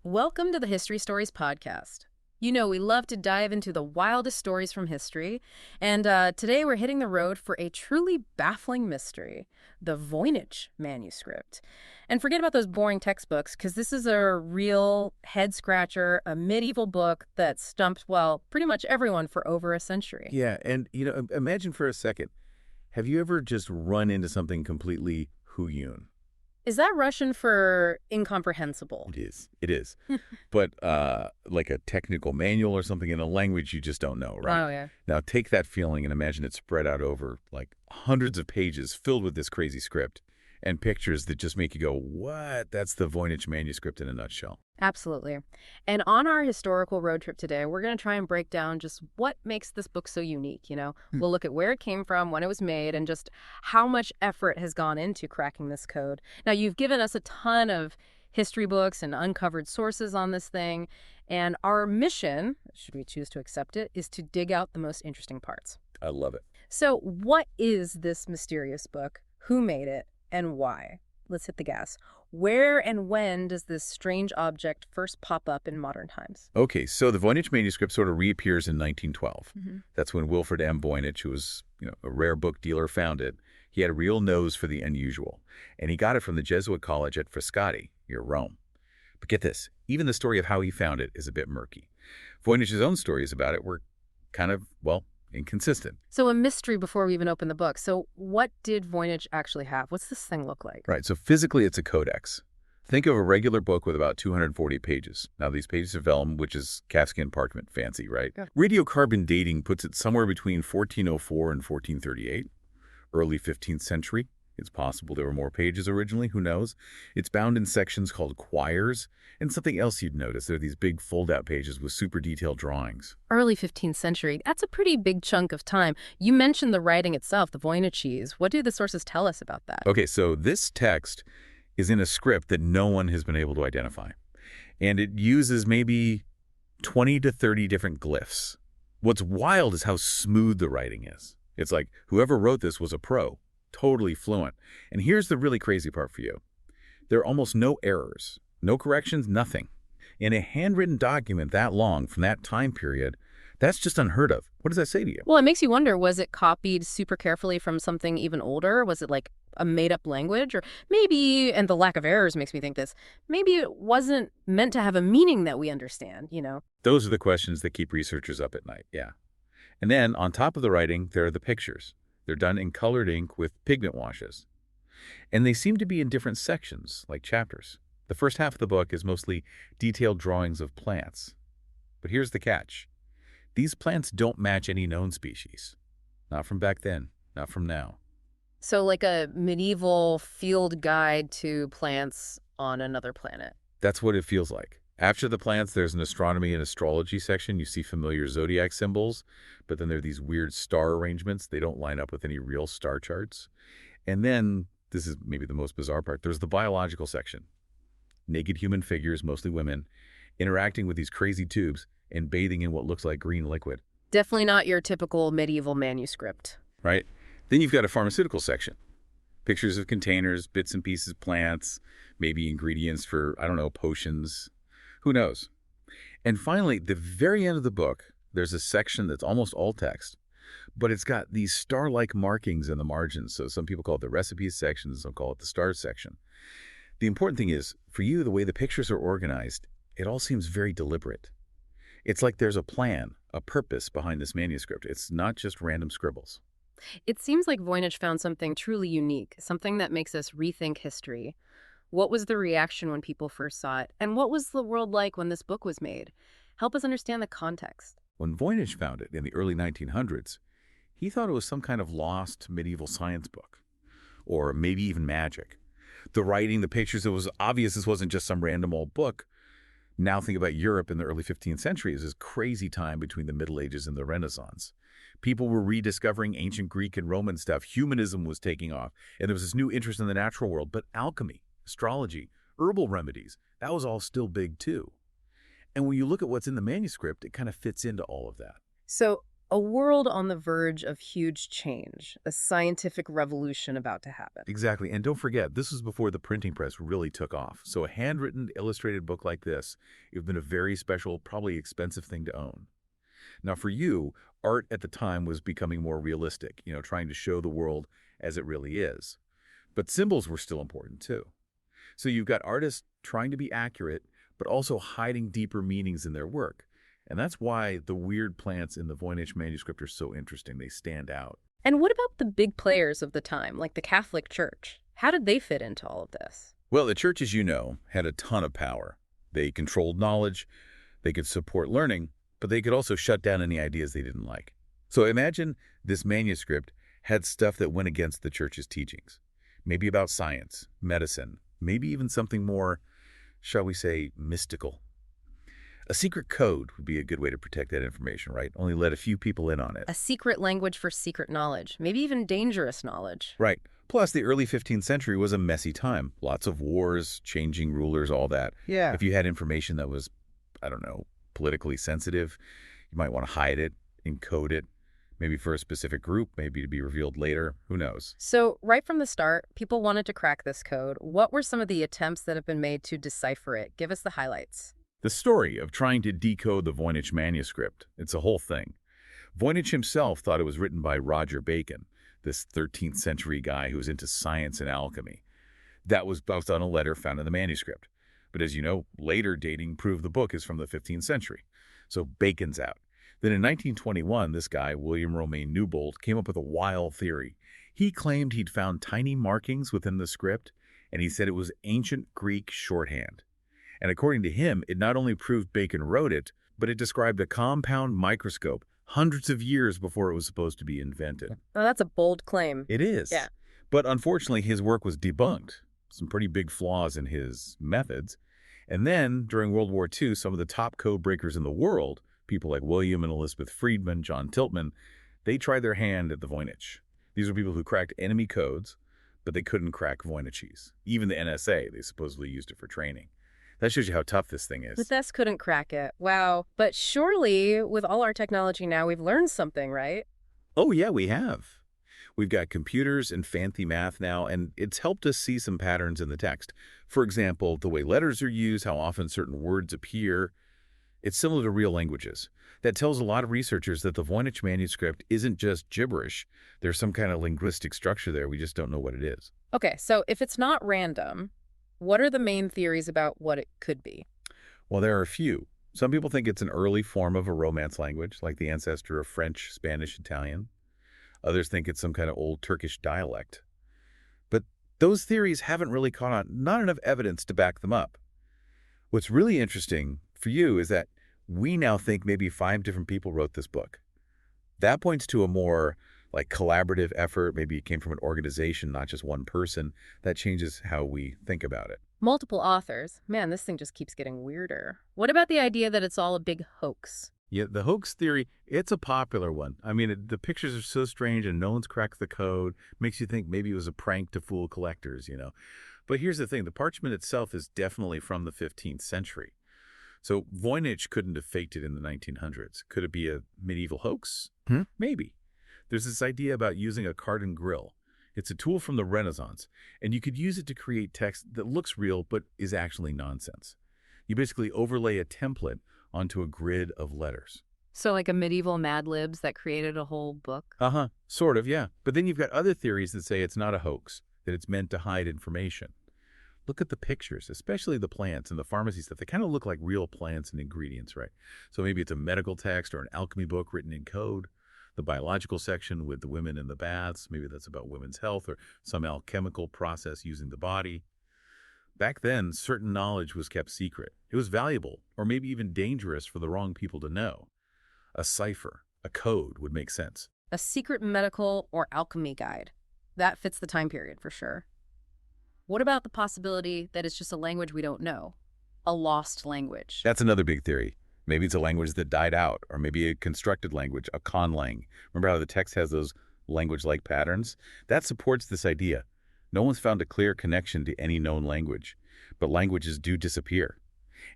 Welcome to the History Stories podcast. You know, we love to dive into the wildest stories from history, and today we're hitting the road for a truly baffling mystery, the Voynich Manuscript. And forget about those boring textbooks, because this is a real head-scratcher, a medieval book that stumped, well, pretty much everyone for over a century. Yeah, and imagine for a second, have you ever just run into something completely Huyun? Is that Russian for incomprehensible? It is. It is. But like a technical manual or something in a language you just don't know, right? Oh, yeah. Now take that feeling and imagine it spread out over like hundreds of pages filled with this crazy script and pictures that just make you go, what? That's the Voynich Manuscript in a nutshell. Absolutely. And on our historical road trip today, we're going to try and break down just what makes this book so unique. Hmm. We'll look at where it came from, when it was made, and just how much effort has gone into cracking this code. Now, you've given us a ton of history books and uncovered sources on this thing, and our mission, should we choose to accept it, is to dig out the most interesting parts. I love it. So, what is this mysterious book? Who made it? And why? Let's hit the gas. Where and when does this strange object first pop up in modern times? Okay, so the Voynich Manuscript sort of reappears in 1912. Mm-hmm. That's when Wilfred M. Voynich, who was a rare book dealer, found it. He had a real nose for the unusual, and he got it from the Jesuit college at Frascati, near Rome. But get this, even the story of how he found it is a bit murky. Voynich's own stories about it were kind of, well, inconsistent. So a mystery before we even open the book. So what did Voynich actually have? What's this thing look like? Right, so physically it's a codex. Think of a regular book with about 240 pages. Now, these pages are vellum, which is calfskin parchment, fancy, right? Yeah. Radiocarbon dating puts it somewhere between 1404 and 1438, early 15th century. It's possible there were more pages originally, who knows? It's bound in sections called quires, and something else you'd notice, there are these big fold-out pages with super detailed drawings. Early 15th century. That's a pretty big chunk of time. You mentioned the writing itself, the Voynichese. What do the sources tell us about that? Okay, so this text is in a script that no one has been able to identify, and it uses maybe 20 to 30 different glyphs. What's wild is how smooth the writing is. It's like whoever wrote this was a pro. Totally fluent. And here's the really crazy part for you. There are almost no errors, no corrections, nothing. In a handwritten document that long from that time period, that's just unheard of. What does that say to you? Well, it makes you wonder, was it copied super carefully from something even older? Was it like a made-up language? Or maybe, and the lack of errors makes me think this, maybe it wasn't meant to have a meaning that we understand? Those are the questions that keep researchers up at night, yeah. And then, on top of the writing, there are the pictures. They're done in colored ink with pigment washes. And they seem to be in different sections, like chapters. The first half of the book is mostly detailed drawings of plants. But here's the catch. These plants don't match any known species. Not from back then, not from now. So like a medieval field guide to plants on another planet. That's what it feels like. After the plants, there's an astronomy and astrology section. You see familiar zodiac symbols, but then there are these weird star arrangements. They don't line up with any real star charts. And then, this is maybe the most bizarre part, there's the biological section. Naked human figures, mostly women, interacting with these crazy tubes and bathing in what looks like green liquid. Definitely not your typical medieval manuscript. Right? Then you've got a pharmaceutical section. Pictures of containers, bits and pieces, plants, maybe ingredients for, I don't know, potions. Who knows? And finally, the very end of the book, there's a section that's almost all text, but it's got these star-like markings in the margins. So some people call it the recipes section, some call it the stars section. The important thing is, for you, the way the pictures are organized, it all seems very deliberate. It's like there's a plan, a purpose behind this manuscript. It's not just random scribbles. It seems like Voynich found something truly unique, something that makes us rethink history. What was the reaction when people first saw it? And what was the world like when this book was made? Help us understand the context. When Voynich found it in the early 1900s, he thought it was some kind of lost medieval science book, or maybe even magic. The writing, the pictures, it was obvious this wasn't just some random old book. Now think about Europe in the early 15th century as this crazy time between the Middle Ages and the Renaissance. People were rediscovering ancient Greek and Roman stuff. Humanism was taking off, and there was this new interest in the natural world. But alchemy, astrology, herbal remedies, that was all still big too. And when you look at what's in the manuscript, it kind of fits into all of that. So A world on the verge of huge change, a scientific revolution about to happen. Exactly. And don't forget, this was before the printing press really took off. So a handwritten, illustrated book like this, it would have been a very special, probably expensive thing to own. Now, for you, art at the time was becoming more realistic, trying to show the world as it really is. But symbols were still important, too. So you've got artists trying to be accurate, but also hiding deeper meanings in their work. And that's why the weird plants in the Voynich manuscript are so interesting. They stand out. And what about the big players of the time, like the Catholic Church? How did they fit into all of this? Well, the church, as you know, had a ton of power. They controlled knowledge, they could support learning, but they could also shut down any ideas they didn't like. So imagine this manuscript had stuff that went against the church's teachings. Maybe about science, medicine, maybe even something more, shall we say, mystical. A secret code would be a good way to protect that information, right? Only let a few people in on it. A secret language for secret knowledge, maybe even dangerous knowledge. Right. Plus, the early 15th century was a messy time. Lots of wars, changing rulers, all that. Yeah. If you had information that was, I don't know, politically sensitive, you might want to hide it, encode it, maybe for a specific group, maybe to be revealed later. Who knows? So, right from the start, people wanted to crack this code. What were some of the attempts that have been made to decipher it? Give us the highlights. The story of trying to decode the Voynich manuscript, it's a whole thing. Voynich himself thought it was written by Roger Bacon, this 13th century guy who was into science and alchemy. That was based on a letter found in the manuscript. But as you know, later dating proved the book is from the 15th century. So Bacon's out. Then in 1921, this guy, William Romaine Newbold, came up with a wild theory. He claimed he'd found tiny markings within the script, and he said it was ancient Greek shorthand. And according to him, it not only proved Bacon wrote it, but it described a compound microscope hundreds of years before it was supposed to be invented. Oh, that's a bold claim. It is. Yeah. But unfortunately, his work was debunked. Some pretty big flaws in his methods. And then, during World War II, some of the top code breakers in the world, people like William and Elizabeth Friedman, John Tiltman, they tried their hand at the Voynich. These were people who cracked enemy codes, but they couldn't crack Voynichese. Even the NSA, they supposedly used it for training. That shows you how tough this thing is. The best couldn't crack it. Wow. But surely, with all our technology now, we've learned something, right? Oh, yeah, we have. We've got computers and fancy math now, and it's helped us see some patterns in the text. For example, the way letters are used, how often certain words appear. It's similar to real languages. That tells a lot of researchers that the Voynich manuscript isn't just gibberish. There's some kind of linguistic structure there. We just don't know what it is. Okay, so if it's not random, what are the main theories about what it could be? Well, there are a few. Some people think it's an early form of a Romance language, like the ancestor of French, Spanish, Italian. Others think it's some kind of old Turkish dialect. But those theories haven't really caught on, not enough evidence to back them up. What's really interesting for you is that we now think maybe 5 different people wrote this book. That points to a more collaborative effort. Maybe it came from an organization, not just one person. That changes how we think about it. Multiple authors. Man, this thing just keeps getting weirder. What about the idea that it's all a big hoax? Yeah, the hoax theory, it's a popular one. I mean, the pictures are so strange and no one's cracked the code. Makes you think maybe it was a prank to fool collectors, But here's the thing. The parchment itself is definitely from the 15th century. So Voynich couldn't have faked it in the 1900s. Could it be a medieval hoax? Maybe. There's this idea about using a cardon grill. It's a tool from the Renaissance, and you could use it to create text that looks real but is actually nonsense. You basically overlay a template onto a grid of letters. So like a medieval Mad Libs that created a whole book? Sort of, yeah. But then you've got other theories that say it's not a hoax, that it's meant to hide information. Look at the pictures, especially the plants and the pharmacy stuff. They kind of look like real plants and ingredients, right? So maybe it's a medical text or an alchemy book written in code. The biological section with the women in the baths, maybe that's about women's health or some alchemical process using the body. Back then, certain knowledge was kept secret. It was valuable, or maybe even dangerous for the wrong people to know. A cipher, a code would make sense. A secret medical or alchemy guide. That fits the time period for sure. What about the possibility that it's just a language we don't know? A lost language. That's another big theory. Maybe it's a language that died out, or maybe a constructed language, a conlang. Remember how the text has those language-like patterns? That supports this idea. No one's found a clear connection to any known language, but languages do disappear.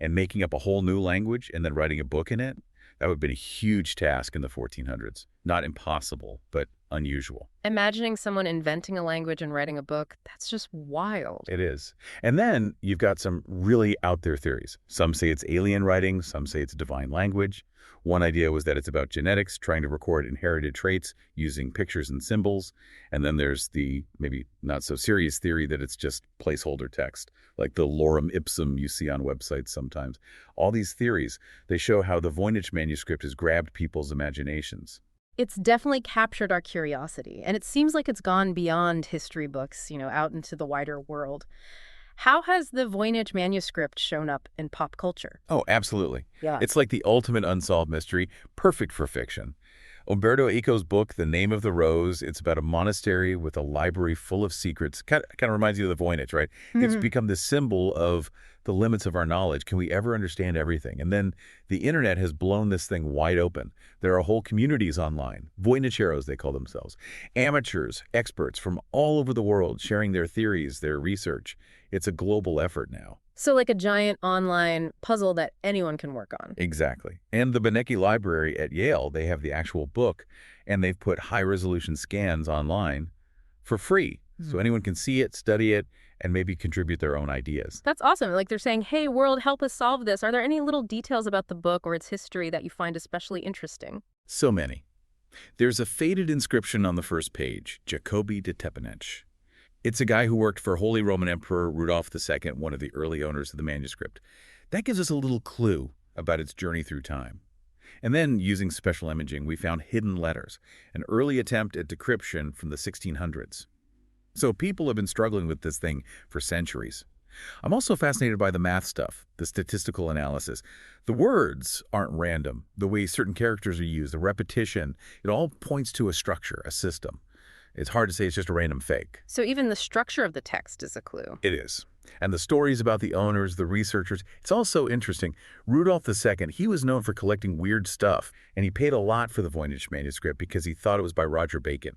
And making up a whole new language and then writing a book in it, That would have been a huge task in the 1400s. Not impossible, but unusual. Imagining someone inventing a language and writing a book, that's just wild. It is. And then you've got some really out there theories. Some say it's alien writing, some say it's divine language. One idea was that it's about genetics, trying to record inherited traits using pictures and symbols. And then there's the maybe not so serious theory that it's just placeholder text, like the lorem ipsum you see on websites sometimes. All these theories, they show how the Voynich manuscript has grabbed people's imaginations. It's definitely captured our curiosity, and it seems like it's gone beyond history books, out into the wider world. How has the Voynich manuscript shown up in pop culture? Oh, absolutely. Yeah. It's like the ultimate unsolved mystery, perfect for fiction. Umberto Eco's book, The Name of the Rose, it's about a monastery with a library full of secrets. Kind of reminds you of the Voynich, right? It's become the symbol of the limits of our knowledge. Can we ever understand everything? And then the internet has blown this thing wide open. There are whole communities online, Voynicheros they call themselves, amateurs, experts from all over the world sharing their theories, their research. It's a global effort now. So like a giant online puzzle that anyone can work on. Exactly. And the Beinecke Library at Yale, they have the actual book, and they've put high-resolution scans online for free. So anyone can see it, study it, and maybe contribute their own ideas. That's awesome. Like they're saying, hey, world, help us solve this. Are there any little details about the book or its history that you find especially interesting? So many. There's a faded inscription on the first page, Jacobi de Tepenech. It's a guy who worked for Holy Roman Emperor Rudolph II, one of the early owners of the manuscript. That gives us a little clue about its journey through time. And then, using special imaging, we found hidden letters, an early attempt at decryption from the 1600s. So people have been struggling with this thing for centuries. I'm also fascinated by the math stuff, the statistical analysis. The words aren't random. The way certain characters are used, the repetition, it all points to a structure, a system. It's hard to say it's just a random fake. So even the structure of the text is a clue. It is. And the stories about the owners, the researchers, it's all so interesting. Rudolph II, he was known for collecting weird stuff, and he paid a lot for the Voynich manuscript because he thought it was by Roger Bacon.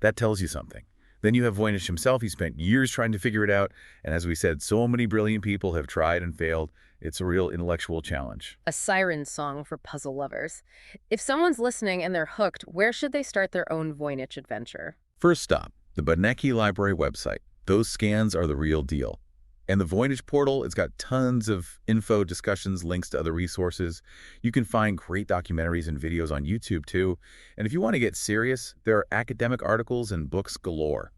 That tells you something. Then you have Voynich himself. He spent years trying to figure it out. And as we said, so many brilliant people have tried and failed. It's a real intellectual challenge. A siren song for puzzle lovers. If someone's listening and they're hooked, where should they start their own Voynich adventure? First stop, the Beinecke Library website. Those scans are the real deal. And the Voynich portal, it's got tons of info, discussions, links to other resources. You can find great documentaries and videos on YouTube, too. And if you want to get serious, there are academic articles and books galore.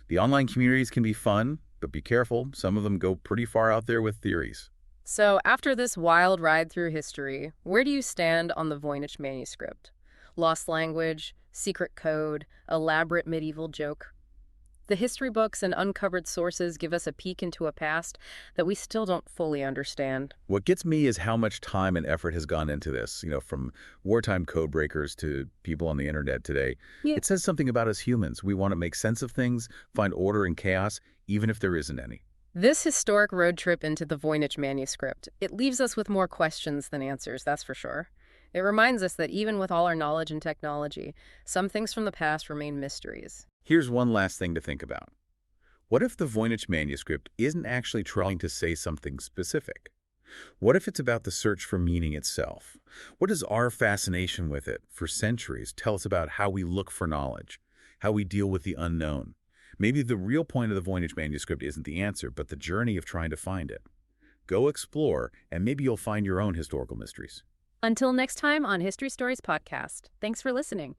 The online communities can be fun, but be careful. Some of them go pretty far out there with theories. So after this wild ride through history, where do you stand on the Voynich manuscript? Lost language, secret code, elaborate medieval joke? The history books and uncovered sources give us a peek into a past that we still don't fully understand. What gets me is how much time and effort has gone into this, from wartime code breakers to people on the internet today. Yeah. It says something about us humans. We want to make sense of things, find order in chaos, even if there isn't any. This historic road trip into the Voynich manuscript, it leaves us with more questions than answers, that's for sure. It reminds us that even with all our knowledge and technology, some things from the past remain mysteries. Here's one last thing to think about. What if the Voynich manuscript isn't actually trying to say something specific? What if it's about the search for meaning itself? What does our fascination with it for centuries tell us about how we look for knowledge, how we deal with the unknown? Maybe the real point of the Voynich manuscript isn't the answer, but the journey of trying to find it. Go explore, and maybe you'll find your own historical mysteries. Until next time on History Stories Podcast, thanks for listening.